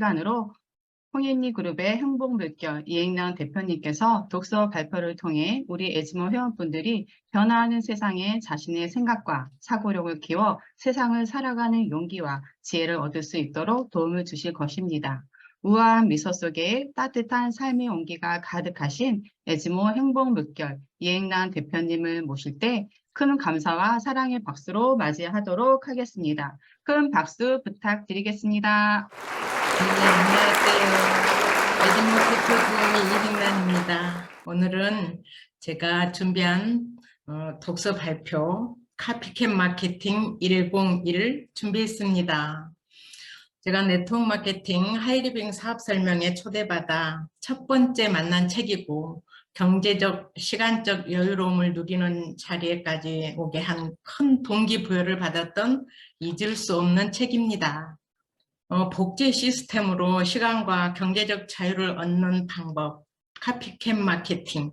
시간으로 홍인리 그룹의 행복물결 이행랑 대표님께서 독서 발표를 통해 우리 에즈모 회원분들이 변화하는 세상에 자신의 생각과 사고력을 키워 세상을 살아가는 용기와 지혜를 얻을 수 있도록 도움을 주실 것입니다. 우아한 미소 속에 따뜻한 삶의 온기가 가득하신 에즈모 행복물결 이행랑 대표님을 모실 때 큰 감사와 사랑의 박수로 맞이하도록 하겠습니다. 큰 박수 부탁드리겠습니다. 네, 안녕하세요. 에즈모 대표 부원의 이승란입니다. 오늘은 제가 준비한 독서 발표 카피캣 마케팅 101을 준비했습니다. 제가 네트워크 마케팅 하이리빙 사업 설명에 초대받아 첫 번째 만난 책이고 경제적, 시간적 여유로움을 누리는 자리에까지 오게 한 큰 동기부여를 받았던 잊을 수 없는 책입니다. 복제 시스템으로 시간과 경제적 자유를 얻는 방법, 카피캣 마케팅.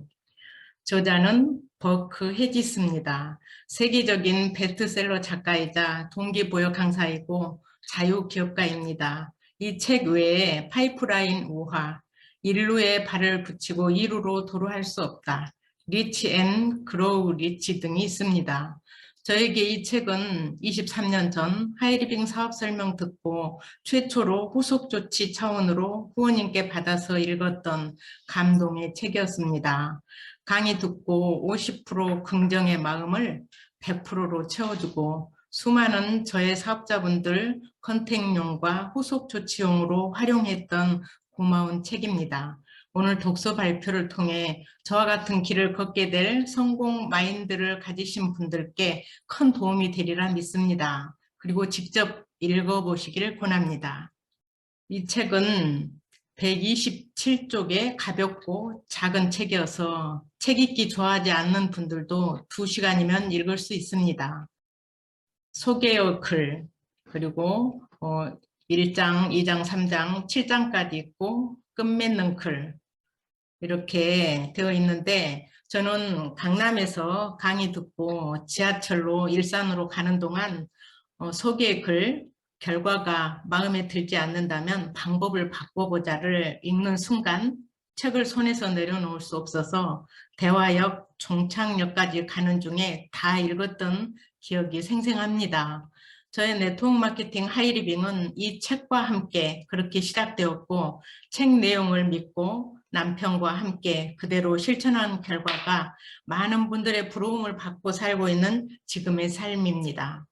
저자는 버크 헤지스입니다. 세계적인 베스트셀러 작가이자 동기부여 강사이고 자유기업가입니다. 이 책 외에 파이프라인 우화, 인류에 발을 붙이고 이루로 도루할 수 없다, 리치 앤 그로우 리치 등이 있습니다. 저에게 이 책은 23년 전 하이리빙 사업 설명 듣고 최초로 후속 조치 차원으로 후원님께 받아서 읽었던 감동의 책이었습니다. 강의 듣고 50% 긍정의 마음을 100%로 채워주고 수많은 저의 사업자분들 컨택용과 후속 조치용으로 활용했던 고마운 책입니다. 오늘 독서 발표를 통해 저와 같은 길을 걷게 될 성공 마인드를 가지신 분들께 큰 도움이 되리라 믿습니다. 그리고 직접 읽어보시기를 권합니다. 이 책은 127쪽의 가볍고 작은 책이어서 책 읽기 좋아하지 않는 분들도 2시간이면 읽을 수 있습니다. 소개의 글, 그리고 1장, 2장, 3장, 7장까지 있고 끝맺는 글 이렇게 되어 있는데 저는 강남에서 강의 듣고 지하철로 일산으로 가는 동안 소개의 글, 결과가 마음에 들지 않는다면 방법을 바꿔보자를 읽는 순간 책을 손에서 내려놓을 수 없어서 대화역, 종착역까지 가는 중에 다 읽었던 기억이 생생합니다. 저의 네트워크 마케팅 하이리빙은 이 책과 함께 그렇게 시작되었고 책 내용을 믿고 남편과 함께 그대로 실천한 결과가 많은 분들의 부러움을 받고 살고 있는 지금의 삶입니다.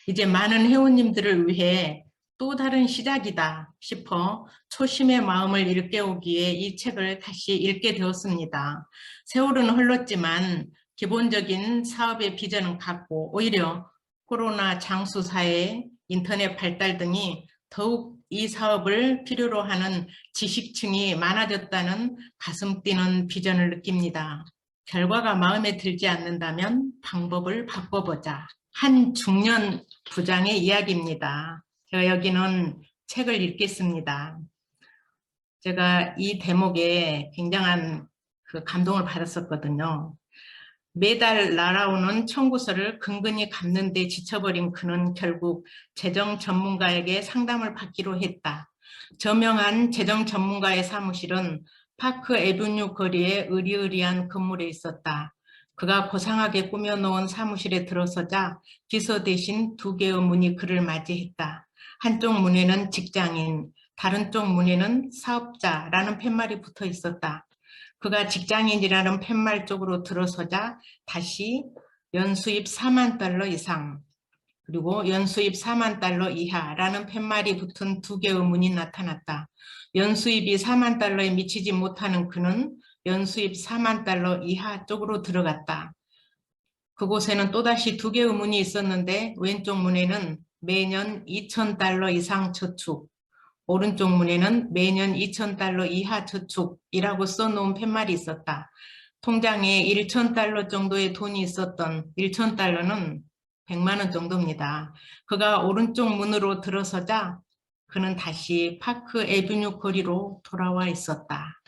이제 많은 회원님들을 위해 또 다른 시작이다 싶어 초심의 마음을 일깨우기에 이 책을 다시 읽게 되었습니다. 세월은 흘렀지만 기본적인 사업의 비전은 같고 오히려 코로나 장수사회, 인터넷 발달 등이 더욱 이 사업을 필요로 하는 지식층이 많아졌다는 가슴 뛰는 비전을 느낍니다. 결과가 마음에 들지 않는다면 방법을 바꿔보자. 한 중년 부장의 이야기입니다. 제가 여기는 책을 읽겠습니다. 제가 이 대목에 굉장한 감동을 받았었거든요. 매달 날아오는 청구서를 근근히 갚는 데 지쳐버린 그는 결국 재정 전문가에게 상담을 받기로 했다. 저명한 재정 전문가의 사무실은 파크 애비뉴 거리의 으리으리한 건물에 있었다. 그가 고상하게 꾸며놓은 사무실에 들어서자 비서 대신 2개의 문이 그를 맞이했다. 한쪽 문에는 직장인, 다른 쪽 문에는 사업자라는 팻말이 붙어 있었다. 그가 직장인이라는 팻말 쪽으로 들어서자 다시 연수입 4만 달러 이상 그리고 연수입 4만 달러 이하라는 팻말이 붙은 2개의 문이 나타났다. 연수입이 4만 달러에 미치지 못하는 그는 연수입 4만 달러 이하 쪽으로 들어갔다. 그곳에는 또다시 2개의 문이 있었는데 왼쪽 문에는 매년 2,000달러 이상 저축, 오른쪽 문에는 매년 2,000달러 이하 저축이라고 써놓은 팻말이 있었다. 통장에 1,000달러 정도의 돈이 있었던 1,000달러는 100만 원 정도입니다. 그가 오른쪽 문으로 들어서자 그는 다시 파크 애비뉴 거리로 돌아와 있었다.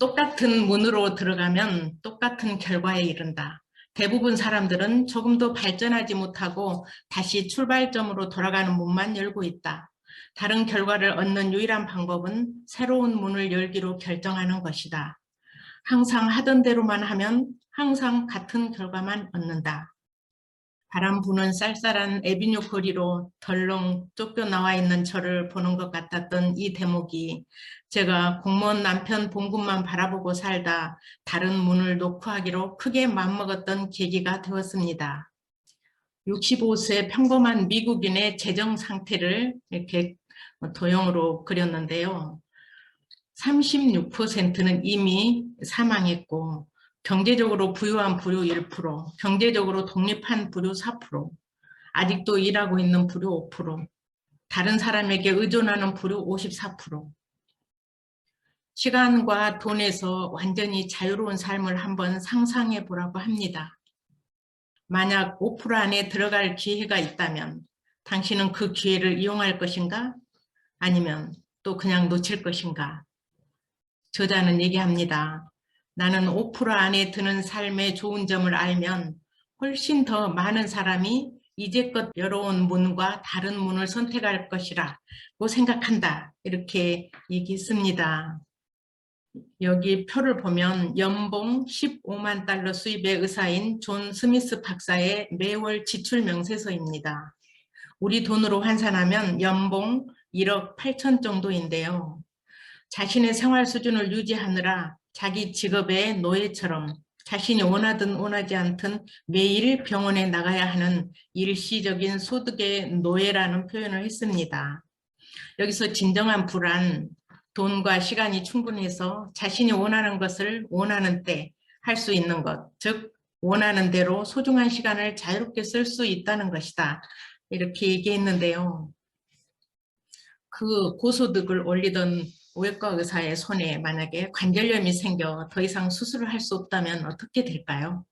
똑같은 문으로 들어가면 똑같은 결과에 이른다. 대부분 사람들은 조금도 발전하지 못하고 다시 출발점으로 돌아가는 문만 열고 있다. 다른 결과를 얻는 유일한 방법은 새로운 문을 열기로 결정하는 것이다. 항상 하던 대로만 하면 항상 같은 결과만 얻는다. 바람 부는 쌀쌀한 에비뉴 거리로 덜렁 쫓겨나와 있는 저를 보는 것 같았던 이 대목이 제가 공무원 남편 봉급만 바라보고 살다 다른 문을 놓고 하기로 크게 맘먹었던 계기가 되었습니다. 65세 평범한 미국인의 재정 상태를 이렇게 도형으로 그렸는데요. 36%는 이미 사망했고 경제적으로 부유한 부류 1%, 경제적으로 독립한 부류 4%, 아직도 일하고 있는 부류 5%, 다른 사람에게 의존하는 부류 54%. 시간과 돈에서 완전히 자유로운 삶을 한번 상상해 보라고 합니다. 만약 5% 안에 들어갈 기회가 있다면 당신은 그 기회를 이용할 것인가? 아니면 또 그냥 놓칠 것인가? 저자는 얘기합니다. 나는 5% 안에 드는 삶의 좋은 점을 알면 훨씬 더 많은 사람이 이제껏 열어온 문과 다른 문을 선택할 것이라고 생각한다. 이렇게 얘기했습니다. 여기 표를 보면 연봉 15만 달러 수입의 의사인 존 스미스 박사의 매월 지출 명세서입니다. 우리 돈으로 환산하면 연봉 1억 8천 정도인데요. 자신의 생활 수준을 유지하느라 자기 직업의 노예처럼 자신이 원하든 원하지 않든 매일 병원에 나가야 하는 일시적인 소득의 노예라는 표현을 했습니다. 여기서 진정한 불안, 돈과 시간이 충분해서 자신이 원하는 것을 원하는 때 할 수 있는 것, 즉 원하는 대로 소중한 시간을 자유롭게 쓸 수 있다는 것이다. 이렇게 얘기했는데요. 그 고소득을 올리던 외과 의사의 손에 만약에 관절염이 생겨 더 이상 수술을 할 수 없다면 어떻게 될까요?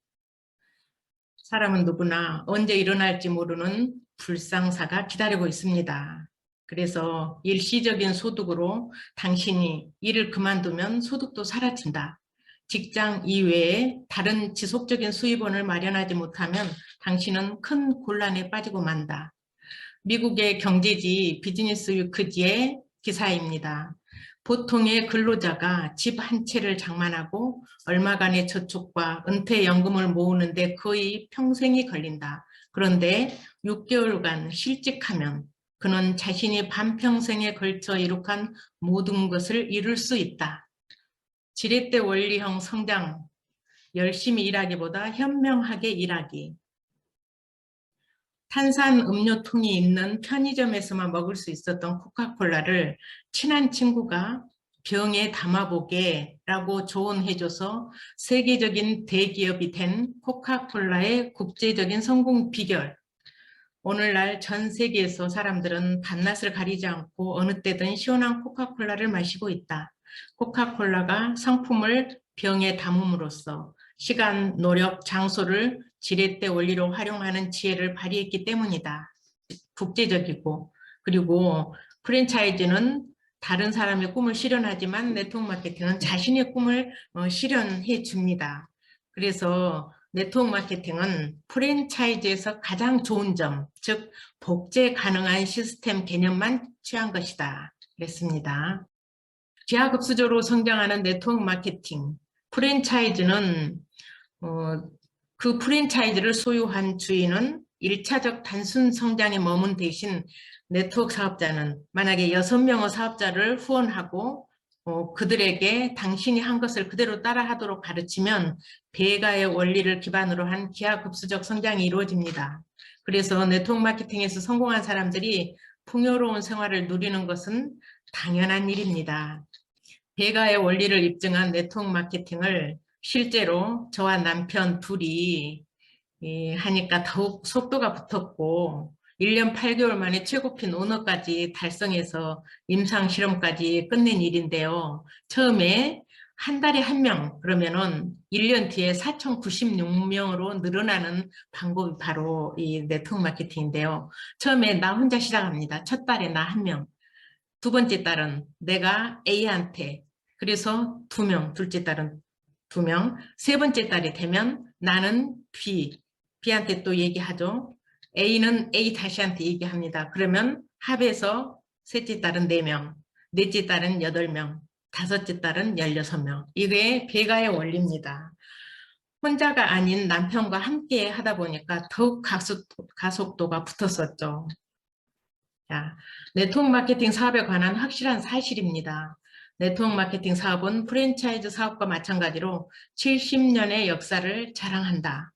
사람은 누구나 언제 일어날지 모르는 불상사가 기다리고 있습니다. 그래서 일시적인 소득으로 당신이 일을 그만두면 소득도 사라진다. 직장 이외에 다른 지속적인 수입원을 마련하지 못하면 당신은 큰 곤란에 빠지고 만다. 미국의 경제지 비즈니스 위크지의 기사입니다. 보통의 근로자가 집 한 채를 장만하고 얼마간의 저축과 은퇴연금을 모으는데 거의 평생이 걸린다. 그런데 6개월간 실직하면 그는 자신이 반평생에 걸쳐 이룩한 모든 것을 이룰 수 있다. 지렛대 원리형 성장, 열심히 일하기보다 현명하게 일하기. 탄산 음료통이 있는 편의점에서만 먹을 수 있었던 코카콜라를 친한 친구가 병에 담아보게 라고 조언해줘서 세계적인 대기업이 된 코카콜라의 국제적인 성공 비결. 오늘날 전 세계에서 사람들은 밤낮을 가리지 않고 어느 때든 시원한 코카콜라를 마시고 있다. 코카콜라가 상품을 병에 담음으로써 시간, 노력, 장소를 지렛대 원리로 활용하는 지혜를 발휘했기 때문이다. 국제적이고, 그리고 프랜차이즈는 다른 사람의 꿈을 실현하지만 네트워크 마케팅은 자신의 꿈을 실현해 줍니다. 그래서 네트워크 마케팅은 프랜차이즈에서 가장 좋은 점, 즉 복제 가능한 시스템 개념만 취한 것이다. 그랬습니다. 기하급수적으로 성장하는 네트워크 마케팅, 프랜차이즈는 그 프랜차이즈를 소유한 주인은 1차적 단순 성장에 머문 대신 네트워크 사업자는 만약에 6명의 사업자를 후원하고 그들에게 당신이 한 것을 그대로 따라하도록 가르치면 배가의 원리를 기반으로 한 기하급수적 성장이 이루어집니다. 그래서 네트워크 마케팅에서 성공한 사람들이 풍요로운 생활을 누리는 것은 당연한 일입니다. 배가의 원리를 입증한 네트워크 마케팅을 실제로 저와 남편 둘이 하니까 더욱 속도가 붙었고 1년 8개월 만에 최고핀 오너까지 달성해서 임상실험까지 끝낸 일인데요. 처음에 한 달에 1명 그러면은 1년 뒤에 4,096명으로 늘어나는 방법이 바로 이 네트워크 마케팅인데요. 처음에 나 혼자 시작합니다. 첫 달에 나 1명. 두 번째 달은 내가 A한테 그래서 2명, 둘째 달은 2명, 세 번째 달이 되면 나는 B한테 또 얘기하죠. A는 A 다시한테 얘기합니다. 그러면 합해서 셋째 딸은 4명, 넷째 딸은 8명, 다섯째 딸은 16명. 이게 배가의 원리입니다. 혼자가 아닌 남편과 함께 하다 보니까 더욱 가속도가 붙었었죠. 자, 네트워크 마케팅 사업에 관한 확실한 사실입니다. 네트워크 마케팅 사업은 프랜차이즈 사업과 마찬가지로 70년의 역사를 자랑한다.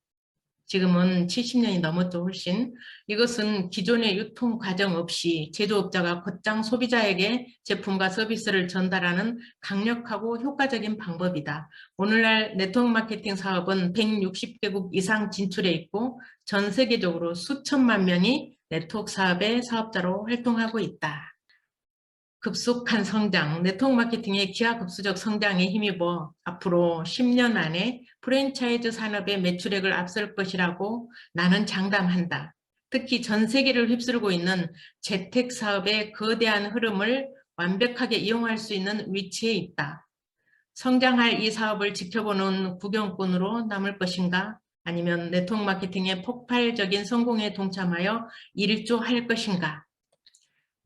지금은 70년이 넘었죠, 훨씬. 이것은 기존의 유통 과정 없이 제조업자가 곧장 소비자에게 제품과 서비스를 전달하는 강력하고 효과적인 방법이다. 오늘날 네트워크 마케팅 사업은 160개국 이상 진출해 있고 전 세계적으로 수천만 명이 네트워크 사업의 사업자로 활동하고 있다. 급속한 성장, 네트워크 마케팅의 기하급수적 성장에 힘입어 앞으로 10년 안에 프랜차이즈 산업의 매출액을 앞설 것이라고 나는 장담한다. 특히 전 세계를 휩쓸고 있는 재택 사업의 거대한 흐름을 완벽하게 이용할 수 있는 위치에 있다. 성장할 이 사업을 지켜보는 구경꾼으로 남을 것인가? 아니면 네트워크 마케팅의 폭발적인 성공에 동참하여 일조할 것인가?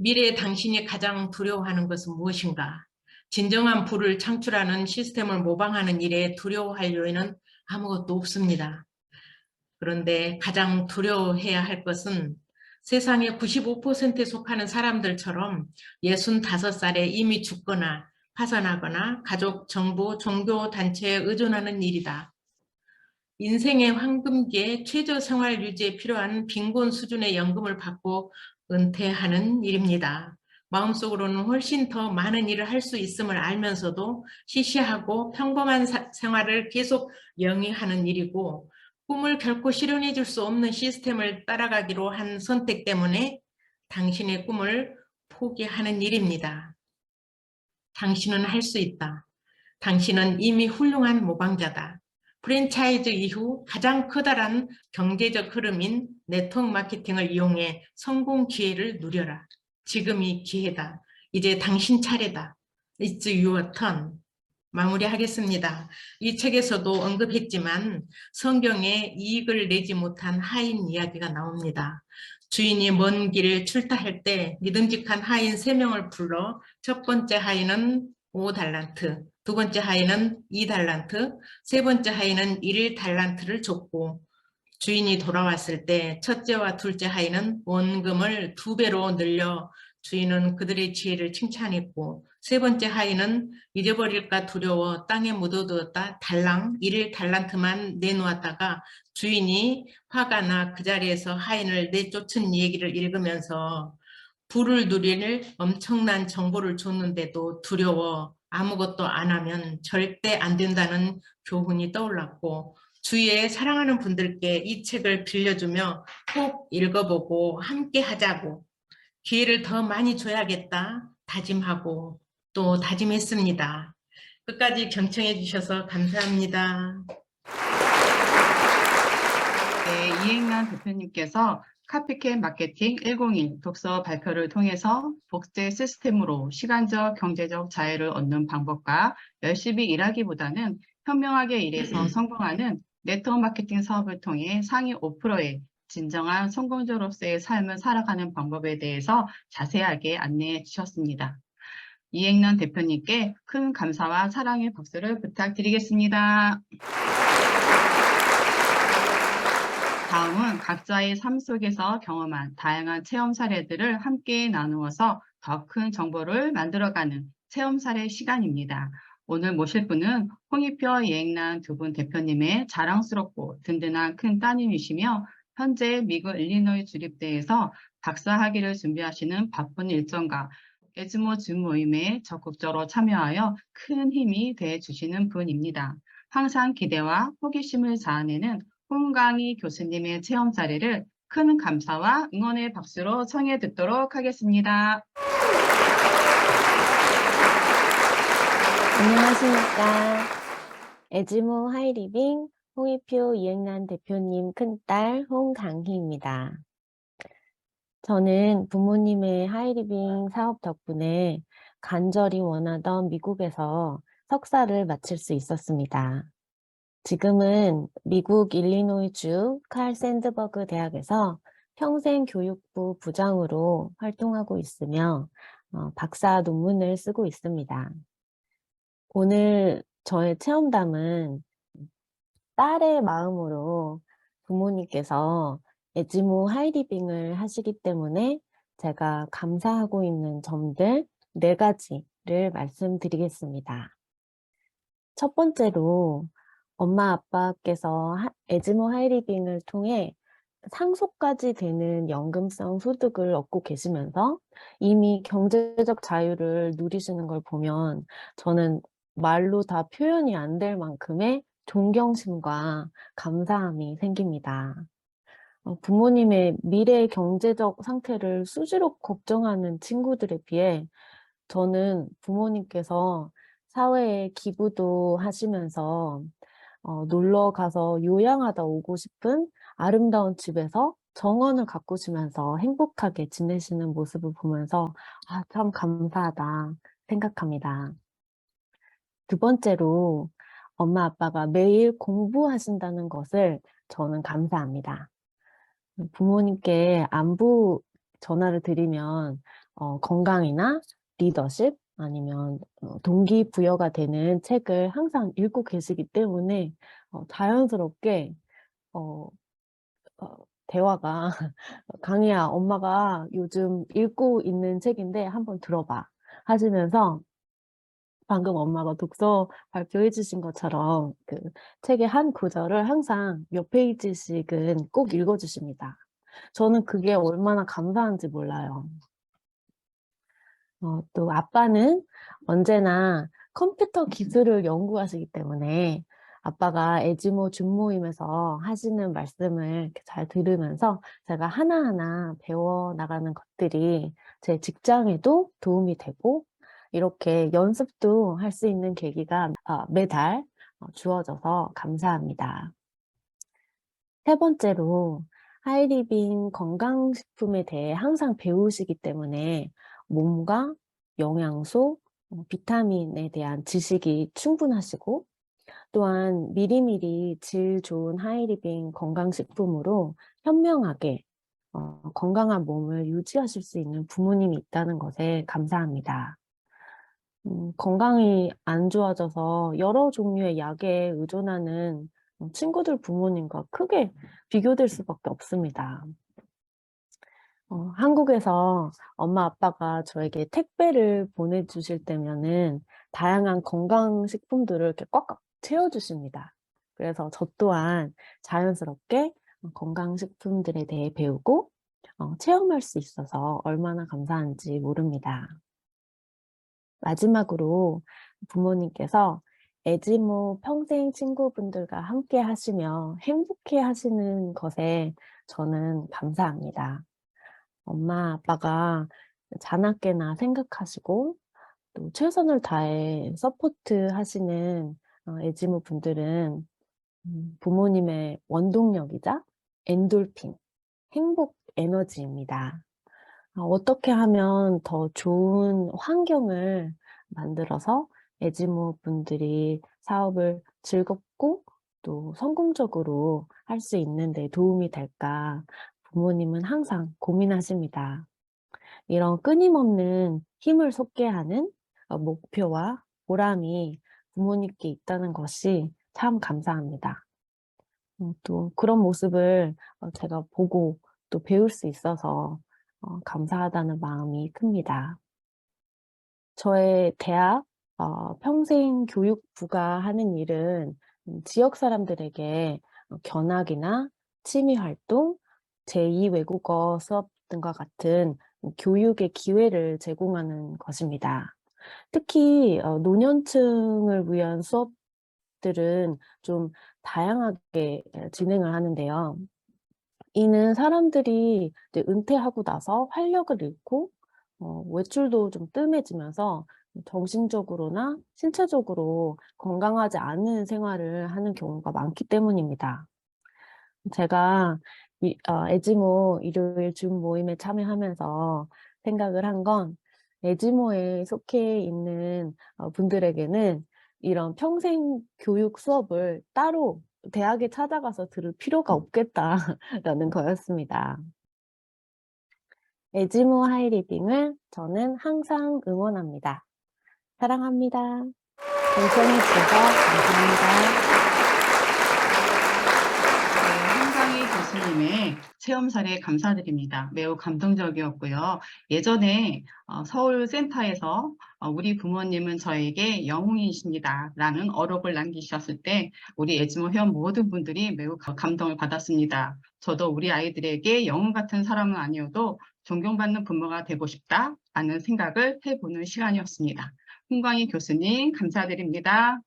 미래의 당신이 가장 두려워하는 것은 무엇인가? 진정한 부를 창출하는 시스템을 모방하는 일에 두려워할 요인은 아무것도 없습니다. 그런데 가장 두려워해야 할 것은 세상의 95%에 속하는 사람들처럼 65살에 이미 죽거나 파산하거나 가족, 정부, 종교 단체에 의존하는 일이다. 인생의 황금기에 최저 생활 유지에 필요한 빈곤 수준의 연금을 받고 은퇴하는 일입니다. 마음속으로는 훨씬 더 많은 일을 할 수 있음을 알면서도 시시하고 평범한 생활을 계속 영위하는 일이고 꿈을 결코 실현해 줄 수 없는 시스템을 따라가기로 한 선택 때문에 당신의 꿈을 포기하는 일입니다. 당신은 할 수 있다. 당신은 이미 훌륭한 모방자다. 프랜차이즈 이후 가장 커다란 경제적 흐름인 네트워크 마케팅을 이용해 성공 기회를 누려라. 지금이 기회다. 이제 당신 차례다. It's your turn. 마무리하겠습니다. 이 책에서도 언급했지만 성경에 이익을 내지 못한 하인 이야기가 나옵니다. 주인이 먼 길을 출타할 때 믿음직한 하인 3명을 불러 첫 번째 하인은 5달란트, 두 번째 하인은 2달란트, 세 번째 하인은 1달란트를 줬고 주인이 돌아왔을 때 첫째와 둘째 하인은 원금을 2배로 늘려 주인은 그들의 지혜를 칭찬했고 세 번째 하인은 잊어버릴까 두려워 땅에 묻어두었다 달랑 1달란트만 내놓았다가 주인이 화가 나 그 자리에서 하인을 내쫓은 얘기를 읽으면서 부를 누릴 엄청난 정보를 줬는데도 두려워 아무것도 안 하면 절대 안 된다는 교훈이 떠올랐고 주위에 사랑하는 분들께 이 책을 빌려주며 꼭 읽어보고 함께 하자고 기회를 더 많이 줘야겠다 다짐하고 또 다짐했습니다. 끝까지 경청해 주셔서 감사합니다. 네, 이행란 대표님께서 카피캣 마케팅 101 독서 발표를 통해서 복제 시스템으로 시간적, 경제적 자유를 얻는 방법과 열심히 일하기보다는 현명하게 일해서 성공하는 네트워크 마케팅 사업을 통해 상위 5%의 진정한 성공자로서의 삶을 살아가는 방법에 대해서 자세하게 안내해 주셨습니다. 이행란 대표님께 큰 감사와 사랑의 박수를 부탁드리겠습니다. 다음은 각자의 삶 속에서 경험한 다양한 체험 사례들을 함께 나누어서 더 큰 정보를 만들어가는 체험 사례 시간입니다. 오늘 모실 분은 홍익표 이행란 두 분 대표님의 자랑스럽고 든든한 큰 따님이시며 현재 미국 일리노이 주립대에서 박사학위를 준비하시는 바쁜 일정과 에즈모 줌 모임에 적극적으로 참여하여 큰 힘이 돼 주시는 분입니다. 항상 기대와 호기심을 자아내는 홍강희 교수님의 체험 사례를 큰 감사와 응원의 박수로 청해 듣도록 하겠습니다. 안녕하십니까. 에즈모 하이리빙 홍익표 이행란 대표님 큰딸 홍강희입니다. 저는 부모님의 하이리빙 사업 덕분에 간절히 원하던 미국에서 석사를 마칠 수 있었습니다. 지금은 미국 일리노이주 칼 샌드버그 대학에서 평생교육부 부장으로 활동하고 있으며 박사 논문을 쓰고 있습니다. 오늘 저의 체험담은 딸의 마음으로 부모님께서 에즈모 하이리빙을 하시기 때문에 제가 감사하고 있는 점들 4가지를 말씀드리겠습니다. 첫 번째로 엄마 아빠께서 에즈모 하이리빙을 통해 상속까지 되는 연금성 소득을 얻고 계시면서 이미 경제적 자유를 누리시는 걸 보면 저는 말로 다 표현이 안 될 만큼의 존경심과 감사함이 생깁니다. 부모님의 미래 경제적 상태를 수시로 걱정하는 친구들에 비해 저는 부모님께서 사회에 기부도 하시면서 놀러 가서 요양하다 오고 싶은 아름다운 집에서 정원을 가꾸시면서 행복하게 지내시는 모습을 보면서 참 감사하다 생각합니다. 두 번째로 엄마 아빠가 매일 공부하신다는 것을 저는 감사합니다. 부모님께 안부 전화를 드리면 건강이나 리더십 아니면 동기부여가 되는 책을 항상 읽고 계시기 때문에 자연스럽게 대화가 강희야, 엄마가 요즘 읽고 있는 책인데 한번 들어봐 하시면서 방금 엄마가 독서 발표해 주신 것처럼 그 책의 한 구절을 항상 몇 페이지씩은 꼭 읽어 주십니다. 저는 그게 얼마나 감사한지 몰라요. 또 아빠는 언제나 컴퓨터 기술을 연구하시기 때문에 아빠가 에즈모 준모임에서 하시는 말씀을 이렇게 잘 들으면서 제가 하나하나 배워나가는 것들이 제 직장에도 도움이 되고 이렇게 연습도 할 수 있는 계기가 매달 주어져서 감사합니다. 세 번째로 하이리빙 건강식품에 대해 항상 배우시기 때문에 몸과 영양소, 비타민에 대한 지식이 충분하시고 또한 미리미리 질 좋은 하이리빙 건강식품으로 현명하게 건강한 몸을 유지하실 수 있는 부모님이 있다는 것에 감사합니다. 건강이 안 좋아져서 여러 종류의 약에 의존하는 친구들 부모님과 크게 비교될 수밖에 없습니다. 한국에서 엄마 아빠가 저에게 택배를 보내주실 때면은 다양한 건강식품들을 이렇게 꽉꽉 채워주십니다. 그래서 저 또한 자연스럽게 건강식품들에 대해 배우고 체험할 수 있어서 얼마나 감사한지 모릅니다. 마지막으로 부모님께서 에즈모 평생 친구분들과 함께 하시며 행복해 하시는 것에 저는 감사합니다. 엄마, 아빠가 자나깨나 생각하시고 또 최선을 다해 서포트 하시는 에즈모 분들은 부모님의 원동력이자 엔돌핀, 행복 에너지입니다. 어떻게 하면 더 좋은 환경을 만들어서 에즈모 분들이 사업을 즐겁고 또 성공적으로 할 수 있는 데 도움이 될까 부모님은 항상 고민하십니다. 이런 끊임없는 힘을 솟게 하는 목표와 보람이 부모님께 있다는 것이 참 감사합니다. 또 그런 모습을 제가 보고 또 배울 수 있어서 감사하다는 마음이 큽니다. 저의 대학 평생교육부가 하는 일은 지역 사람들에게 견학이나 취미활동, 제2 외국어 수업 등과 같은 교육의 기회를 제공하는 것입니다. 특히 노년층을 위한 수업들은 좀 다양하게 진행을 하는데요. 이는 사람들이 이제 은퇴하고 나서 활력을 잃고 외출도 좀 뜸해지면서 정신적으로나 신체적으로 건강하지 않은 생활을 하는 경우가 많기 때문입니다. 제가 에즈모 일요일 줌 모임에 참여하면서 생각을 한 건 에즈모에 속해 있는 분들에게는 이런 평생 교육 수업을 따로 대학에 찾아가서 들을 필요가 없겠다라는 거였습니다. 에즈모 하이리딩을 저는 항상 응원합니다. 사랑합니다. 경청해주셔서 감사합니다. 한강희 교수님의 체험 사례 감사드립니다. 매우 감동적이었고요. 예전에 서울 센터에서 우리 부모님은 저에게 영웅이십니다 라는 어록을 남기셨을 때 우리 에즈모 회원 모든 분들이 매우 감동을 받았습니다. 저도 우리 아이들에게 영웅 같은 사람은 아니어도 존경받는 부모가 되고 싶다라는 생각을 해보는 시간이었습니다. 홍광희 교수님 감사드립니다.